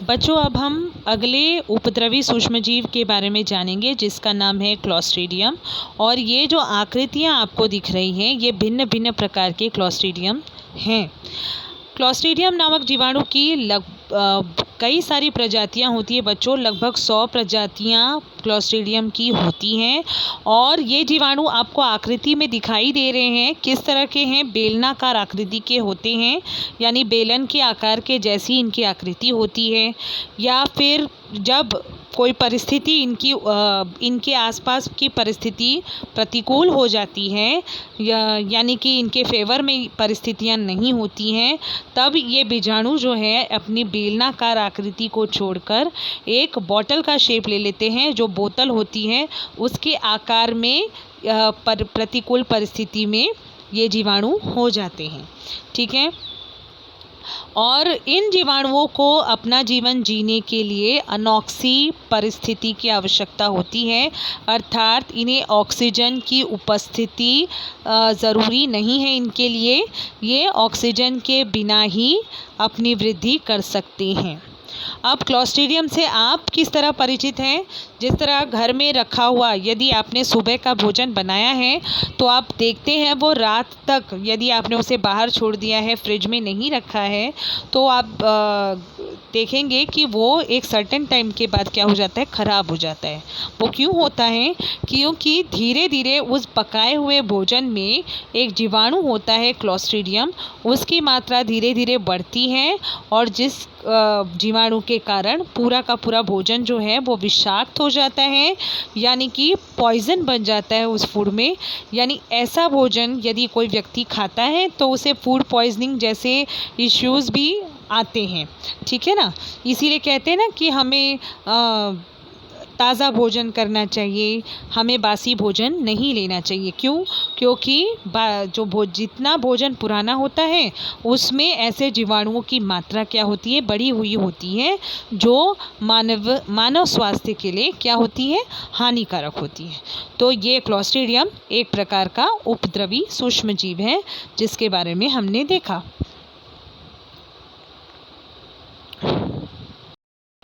बच्चों, अब हम अगले उपद्रवी सूक्ष्मजीव के बारे में जानेंगे जिसका नाम है क्लॉस्ट्रीडियम। और ये जो आकृतियाँ आपको दिख रही हैं ये भिन्न भिन्न प्रकार के क्लॉस्ट्रीडियम हैं। क्लॉस्ट्रीडियम नामक जीवाणु की कई सारी प्रजातियां होती है बच्चों, लगभग 100 प्रजातियां क्लॉस्ट्रीडियम की होती हैं। और ये जीवाणु आपको आकृति में दिखाई दे रहे हैं, किस तरह के हैं, बेलनाकार आकृति के होते हैं, यानी बेलन के आकार के जैसी इनकी आकृति होती है। या फिर जब कोई परिस्थिति इनके आसपास की परिस्थिति प्रतिकूल हो जाती है, यानी कि इनके फेवर में परिस्थितियां नहीं होती हैं, तब ये बीजाणु जो है अपनी बेलनाकार आकृति को छोड़कर एक बॉटल का शेप ले लेते हैं। जो बोतल होती है उसके आकार में प्रतिकूल परिस्थिति में ये जीवाणु हो जाते हैं। ठीक है। और इन जीवाणुओं को अपना जीवन जीने के लिए अनॉक्सी परिस्थिति की आवश्यकता होती है, अर्थात इन्हें ऑक्सीजन की उपस्थिति ज़रूरी नहीं है इनके लिए। ये ऑक्सीजन के बिना ही अपनी वृद्धि कर सकते हैं। अब क्लॉस्ट्रीडियम से आप किस तरह परिचित हैं? जिस तरह घर में रखा हुआ, यदि आपने सुबह का भोजन बनाया है तो आप देखते हैं वो रात तक, यदि आपने उसे बाहर छोड़ दिया है, फ्रिज में नहीं रखा है, तो आप देखेंगे कि वो एक सर्टेन टाइम के बाद क्या हो जाता है, ख़राब हो जाता है। वो क्यों होता है? क्योंकि धीरे धीरे उस पकाए हुए भोजन में एक जीवाणु होता है क्लॉस्ट्रीडियम, उसकी मात्रा धीरे धीरे बढ़ती है और जिस जीवाणु के कारण पूरा का पूरा भोजन जो है वो विषाक्त हो जाता है, यानी कि पॉइजन बन जाता है उस फूड में। यानी ऐसा भोजन यदि कोई व्यक्ति खाता है तो उसे फूड पॉइजनिंग जैसे इश्यूज़ भी आते हैं। ठीक है ना। इसीलिए कहते हैं ना कि हमें ताज़ा भोजन करना चाहिए, हमें बासी भोजन नहीं लेना चाहिए। क्यों? क्योंकि जितना भोजन पुराना होता है उसमें ऐसे जीवाणुओं की मात्रा क्या होती है, बढ़ी हुई होती है, जो मानव स्वास्थ्य के लिए क्या होती है, हानिकारक होती है। तो ये क्लॉस्ट्रीडियम एक प्रकार का उपद्रवी सूक्ष्मजीव है जिसके बारे में हमने देखा।